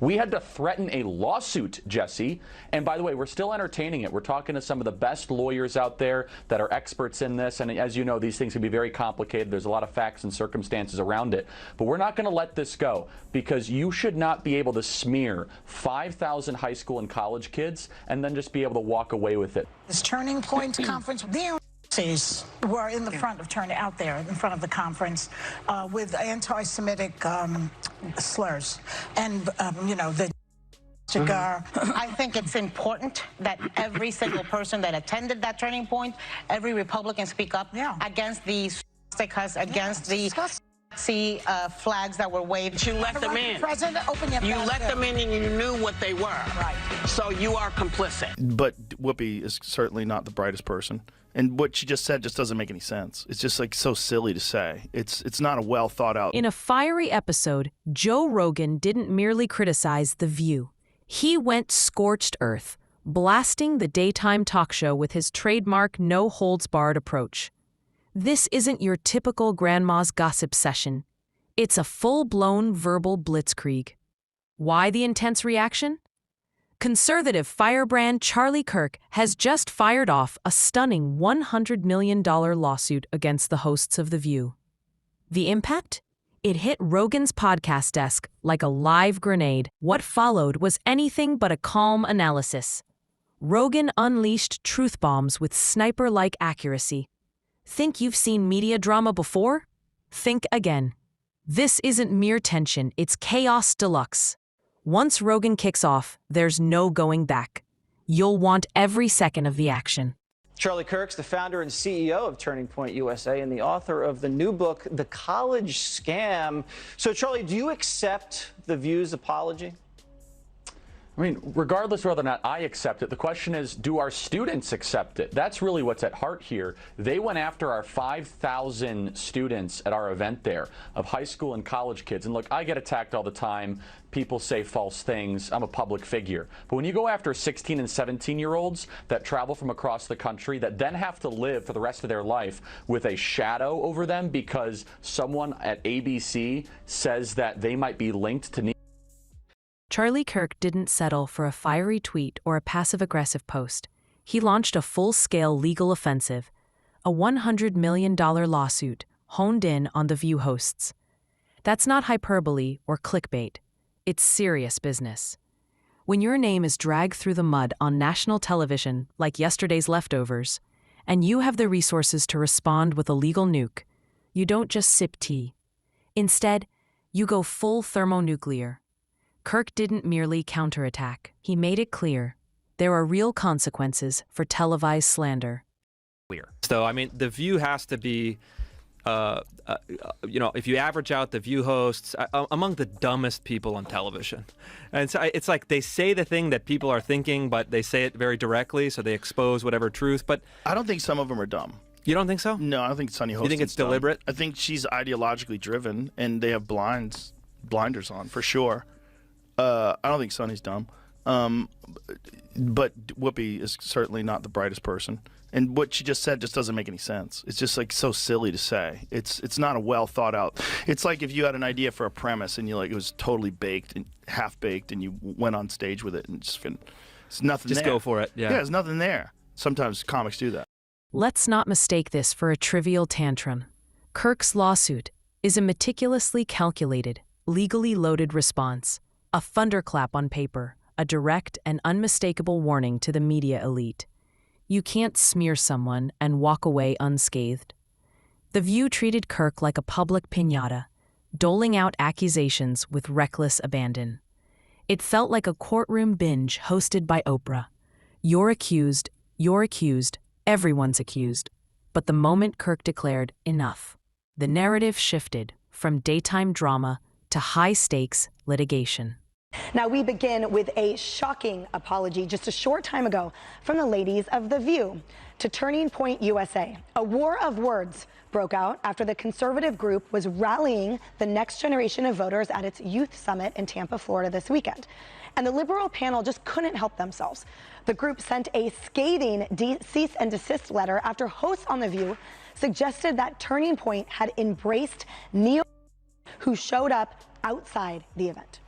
We had to threaten a lawsuit, Jesse. And by the way, we're still entertaining it. We're talking to some of the best lawyers out there that are experts in this. And as you know, these things can be very complicated. There's a lot of facts and circumstances around it. But we're not going to let this go, because you should not be able to smear 5,000 high school and college kids and then just be able to walk away with it. This Turning Point conference, the were in the front of out there in front of the conference with anti-Semitic slurs, and you know, the cigar. I think it's important that every single person that attended that Turning Point, every Republican speak up against these stickers, against the flags that were waved. You let them in. President, open your You let them in and you knew what they were. Right. So you are complicit. But Whoopi is certainly not the brightest person. And what she just said just doesn't make any sense. It's just like so silly to say. It's not a well thought out. In a fiery episode, Joe Rogan didn't merely criticize The View. He went scorched earth, blasting the daytime talk show with his trademark no-holds-barred approach. This isn't your typical grandma's gossip session. It's a full-blown verbal blitzkrieg. Why the intense reaction? Conservative firebrand Charlie Kirk has just fired off a stunning $100 million lawsuit against the hosts of The View. The impact? It hit Rogan's podcast desk like a live grenade. What followed was anything but a calm analysis. Rogan unleashed truth bombs with sniper-like accuracy. Think you've seen media drama before? Think again. This isn't mere tension, it's chaos deluxe. Once Rogan kicks off, there's no going back. You'll want every second of the action. Charlie Kirk's the founder and CEO of Turning Point USA and the author of the new book, The College Scam. So, Charlie, do you accept The View's apology? I mean, regardless of whether or not I accept it, the question is, do our students accept it? That's really what's at heart here. They went after our 5,000 students at our event there of high school and college kids. And look, I get attacked all the time. People say false things. I'm a public figure. But when you go after 16 and 17-year-olds that travel from across the country that then have to live for the rest of their life with a shadow over them because someone at ABC says that they might be linked to Charlie Kirk didn't settle for a fiery tweet or a passive-aggressive post. He launched a full-scale legal offensive, a $100 million lawsuit honed in on The View hosts. That's not hyperbole or clickbait. It's serious business. When your name is dragged through the mud on national television like yesterday's leftovers, and you have the resources to respond with a legal nuke, you don't just sip tea. Instead, you go full thermonuclear. Kirk didn't merely counterattack. He made it clear there are real consequences for televised slander. So, I mean, The View has to be, you know, if you average out The View hosts, among the dumbest people on television. And so it's like they say the thing that people are thinking, but they say it very directly, so they expose whatever truth. But I don't think some of them are dumb. You don't think so? No, I don't think Sunny Hosting's You think it's dumb. deliberate? I think she's ideologically driven, and they have blinders on, for sure. I don't think Sonny's dumb. But Whoopi is certainly not the brightest person. And what she just said just doesn't make any sense. It's just like so silly to say. It's not a well thought out. It's like if you had an idea for a premise and it was totally baked and half baked and you went on stage with it and it's nothing there. Just go for it. Yeah, there's nothing there. Sometimes comics do that. Let's not mistake this for a trivial tantrum. Kirk's lawsuit is a meticulously calculated, legally loaded response. A thunderclap on paper, a direct and unmistakable warning to the media elite. You can't smear someone and walk away unscathed. The View treated Kirk like a public piñata, doling out accusations with reckless abandon. It felt like a courtroom binge hosted by Oprah. You're accused, everyone's accused. But the moment Kirk declared enough, the narrative shifted from daytime drama to high-stakes litigation. Now we begin with a shocking apology just a short time ago from the ladies of The View to Turning Point USA. A war of words broke out after the conservative group was rallying the next generation of voters at its youth summit in Tampa, Florida this weekend. And the liberal panel just couldn't help themselves. The group sent a scathing cease and desist letter after hosts on The View suggested that Turning Point had embraced neo who showed up outside the event.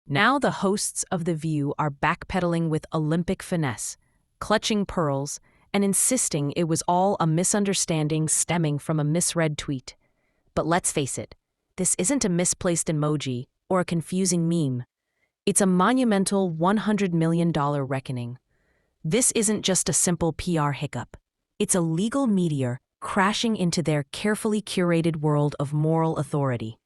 Now the hosts of The View are backpedaling with Olympic finesse, clutching pearls, and insisting it was all a misunderstanding stemming from a misread tweet. But let's face it, this isn't a misplaced emoji or a confusing meme. It's a monumental $100 million reckoning. This isn't just a simple PR hiccup. It's a legal meteor crashing into their carefully curated world of moral authority.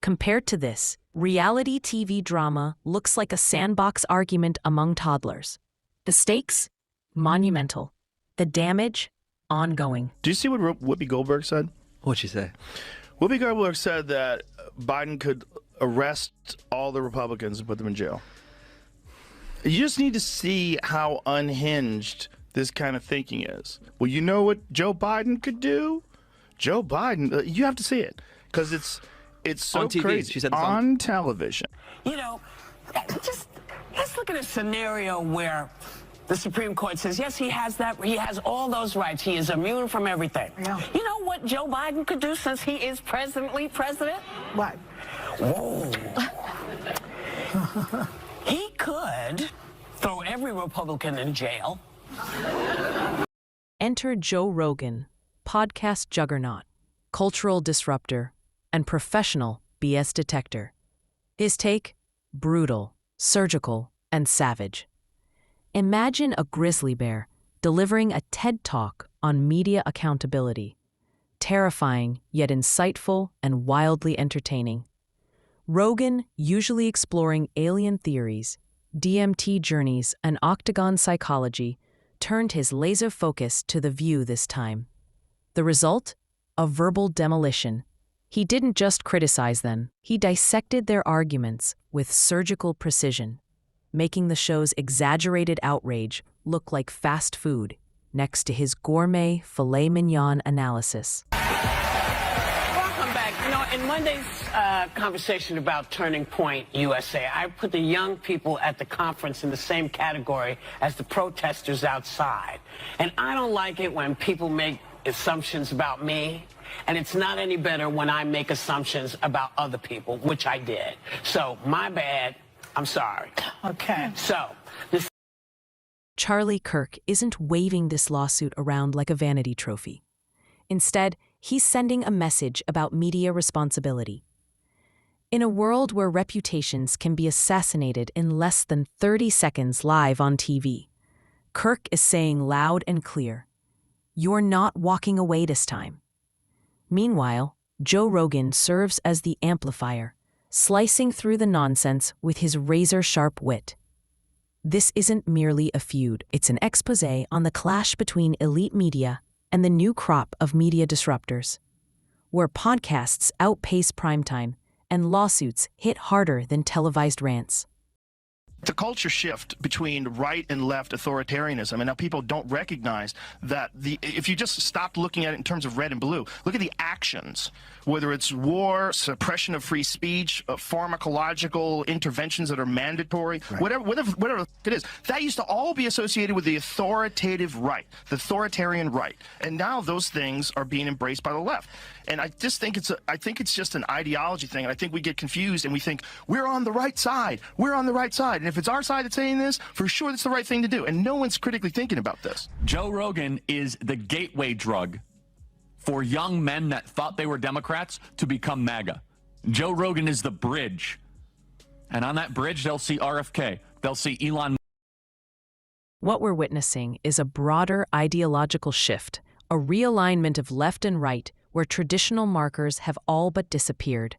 Compared to this, reality TV drama looks like a sandbox argument among toddlers. The stakes? Monumental. The damage? Ongoing. Do you see what Whoopi Goldberg said? What'd she say? Whoopi Goldberg said that Biden could arrest all the Republicans and put them in jail. You just need to see how unhinged this kind of thinking is. Well, you know what Joe Biden could do? Joe Biden, you have to see it because it's so on TV. crazy. She said on television. You know, just let's look at a scenario where the Supreme Court says, yes, he has all those rights. He is immune from everything. Yeah. You know what Joe Biden could do since he is presently president? What? Whoa. He could throw every Republican in jail. Enter Joe Rogan, podcast juggernaut, cultural disruptor, and professional BS detector. His take? Brutal, surgical, and savage. Imagine a grizzly bear delivering a TED Talk on media accountability. Terrifying, yet insightful and wildly entertaining. Rogan, usually exploring alien theories, DMT journeys, and octagon psychology, turned his laser focus to The View this time. The result? A verbal demolition. He didn't just criticize them, he dissected their arguments with surgical precision, making the show's exaggerated outrage look like fast food next to his gourmet filet mignon analysis. Welcome back. You know, in Monday's conversation about Turning Point USA, I put the young people at the conference in the same category as the protesters outside. And I don't like it when people make assumptions about me. And it's not any better when I make assumptions about other people, which I did. So, my bad. I'm sorry. Okay. So, this Charlie Kirk isn't waving this lawsuit around like a vanity trophy. Instead, he's sending a message about media responsibility. In a world where reputations can be assassinated in less than 30 seconds live on TV, Kirk is saying loud and clear, "You're not walking away this time." Meanwhile, Joe Rogan serves as the amplifier, slicing through the nonsense with his razor-sharp wit. This isn't merely a feud, it's an exposé on the clash between elite media and the new crop of media disruptors, where podcasts outpace primetime and lawsuits hit harder than televised rants. The culture shift between right and left authoritarianism, and now people don't recognize that if you just stop looking at it in terms of red and blue, look at the actions, whether it's war, suppression of free speech, pharmacological interventions that are mandatory, right. whatever it is, that used to all be associated with the authoritative right, the authoritarian right, and now those things are being embraced by the left. And I just think it's just an ideology thing, and I think we get confused and we think we're on the right side, and if it's our side that's saying this, for sure that's the right thing to do, and no one's critically thinking about this. Joe Rogan is the gateway drug for young men that thought they were Democrats to become MAGA. Joe Rogan is the bridge, and on that bridge they'll see RFK, they'll see Elon. What we're witnessing is a broader ideological shift, a realignment of left and right where traditional markers have all but disappeared.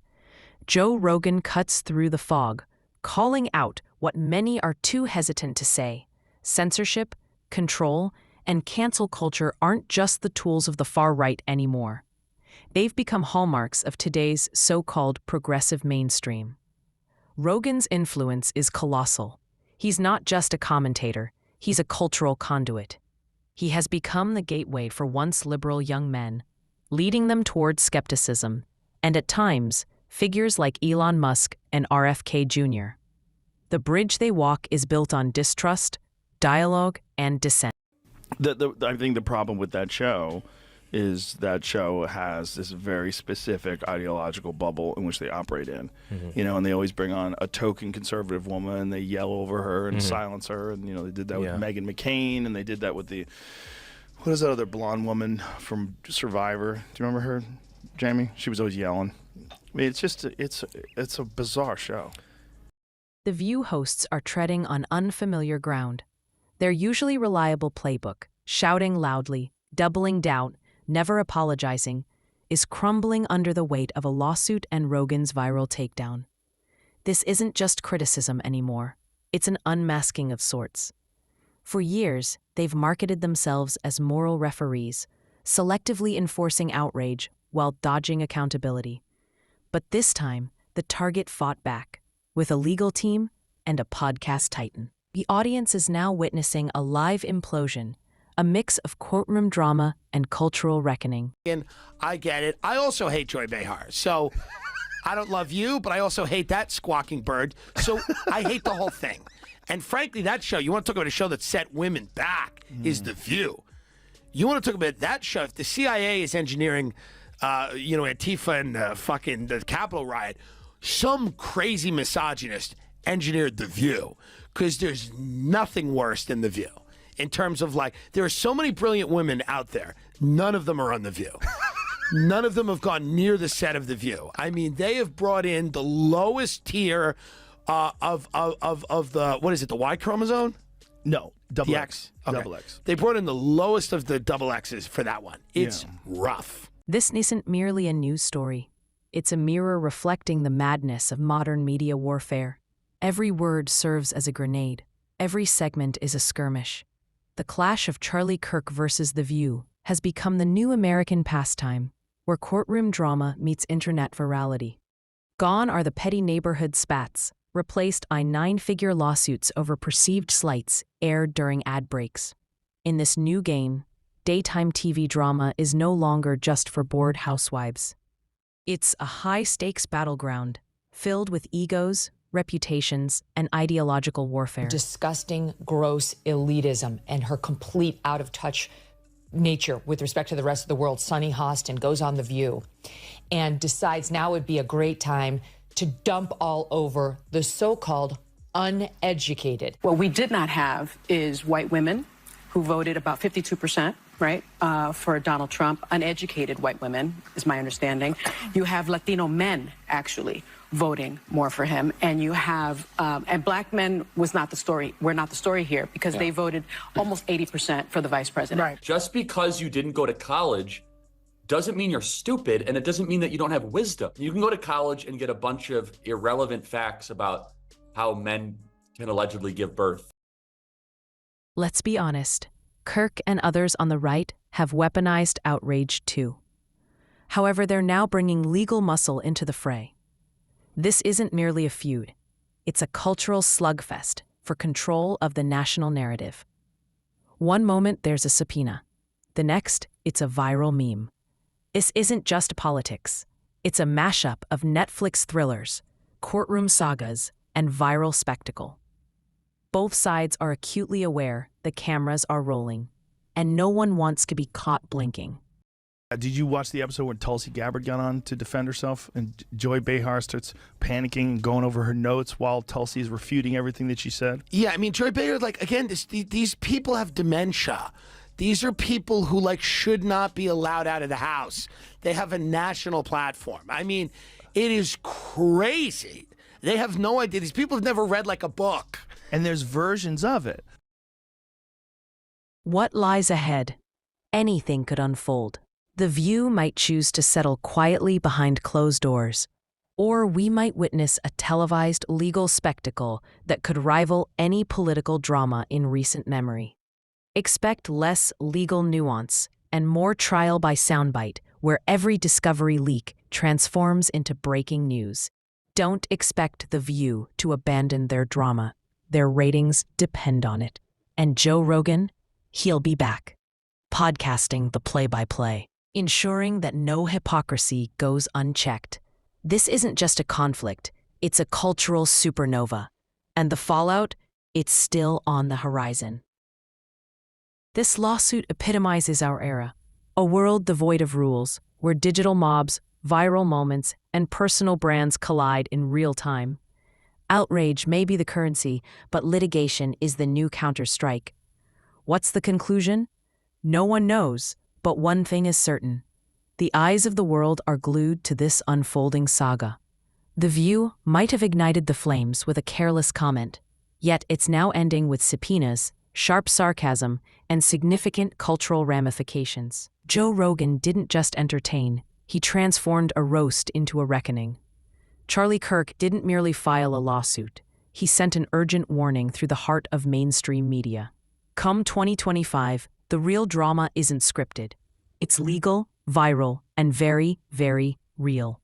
Joe Rogan cuts through the fog, calling out what many are too hesitant to say. Censorship, control, and cancel culture aren't just the tools of the far right anymore. They've become hallmarks of today's so-called progressive mainstream. Rogan's influence is colossal. He's not just a commentator, he's a cultural conduit. He has become the gateway for once liberal young men, leading them towards skepticism, and at times, figures like Elon Musk and RFK Jr. The bridge they walk is built on distrust, dialogue, and dissent. I think the problem with that show is that show has this very specific ideological bubble in which they operate in. You know, and they always bring on a token conservative woman and they yell over her and silence her. And, you know, they did that with Meghan McCain, and they did that with what is that other blonde woman from Survivor? Do you remember her, Jamie? She was always yelling. I mean, it's just, it's a bizarre show. The View hosts are treading on unfamiliar ground. Their usually reliable playbook, shouting loudly, doubling down, never apologizing, is crumbling under the weight of a lawsuit and Rogan's viral takedown. This isn't just criticism anymore. It's an unmasking of sorts. For years, they've marketed themselves as moral referees, selectively enforcing outrage while dodging accountability. But this time, the target fought back, with a legal team and a podcast titan. The audience is now witnessing a live implosion, a mix of courtroom drama and cultural reckoning. And I get it. I also hate Joy Behar. So I don't love you, but I also hate that squawking bird. So I hate the whole thing. And frankly, that show, you want to talk about a show that set women back, is The View. You want to talk about that show. If the CIA is engineering, Antifa and fucking the Capitol riot, some crazy misogynist engineered The View, because there's nothing worse than The View. In terms of, like, there are so many brilliant women out there. None of them are on The View. None of them have gone near the set of The View. I mean, they have brought in the lowest tier of the, what is it, the Y chromosome? No, double X. Okay. Double X. They brought in the lowest of the double X's for that one. It's rough. This isn't merely a news story. It's a mirror reflecting the madness of modern media warfare. Every word serves as a grenade. Every segment is a skirmish. The clash of Charlie Kirk versus The View has become the new American pastime, where courtroom drama meets internet virality. Gone are the petty neighborhood spats, replaced by 9-figure lawsuits over perceived slights aired during ad breaks. In this new game, daytime TV drama is no longer just for bored housewives. It's a high-stakes battleground, filled with egos, reputations, and ideological warfare. Disgusting, gross elitism and her complete out-of-touch nature with respect to the rest of the world. Sunny Hostin goes on The View and decides now would be a great time to dump all over the so-called uneducated. What we did not have is white women who voted about 52%, right, for Donald Trump. Uneducated white women, is my understanding. You have Latino men, actually, voting more for him, and you have and black men was not the story. We're not the story here, because they voted almost 80% for the vice president. Right. Just because you didn't go to college doesn't mean you're stupid, and it doesn't mean that you don't have wisdom. You can go to college and get a bunch of irrelevant facts about how men can allegedly give birth. Let's be honest, Kirk and others on the right have weaponized outrage too. However, they're now bringing legal muscle into the fray. This isn't merely a feud. It's a cultural slugfest for control of the national narrative. One moment there's a subpoena. The next, it's a viral meme. This isn't just politics. It's a mashup of Netflix thrillers, courtroom sagas, and viral spectacle. Both sides are acutely aware the cameras are rolling, and no one wants to be caught blinking. Did you watch the episode when Tulsi Gabbard got on to defend herself and Joy Behar starts panicking and going over her notes while Tulsi is refuting everything that she said? Yeah, I mean, Joy Behar, like, again, these people have dementia. These are people who, like, should not be allowed out of the house. They have a national platform. I mean, it is crazy. They have no idea. These people have never read, like, a book. And there's versions of it. What lies ahead? Anything could unfold. The View might choose to settle quietly behind closed doors, or we might witness a televised legal spectacle that could rival any political drama in recent memory. Expect less legal nuance and more trial by soundbite, where every discovery leak transforms into breaking news. Don't expect The View to abandon their drama. Their ratings depend on it. And Joe Rogan, he'll be back, podcasting the play-by-play, ensuring that no hypocrisy goes unchecked. This isn't just a conflict, it's a cultural supernova. And the fallout, it's still on the horizon. This lawsuit epitomizes our era. A world devoid of rules, where digital mobs, viral moments, and personal brands collide in real time. Outrage may be the currency, but litigation is the new counter-strike. What's the conclusion? No one knows, but one thing is certain. The eyes of the world are glued to this unfolding saga. The View might have ignited the flames with a careless comment, yet it's now ending with subpoenas, sharp sarcasm, and significant cultural ramifications. Joe Rogan didn't just entertain, he transformed a roast into a reckoning. Charlie Kirk didn't merely file a lawsuit, he sent an urgent warning through the heart of mainstream media. Come 2025, the real drama isn't scripted. It's legal, viral, and very, very real.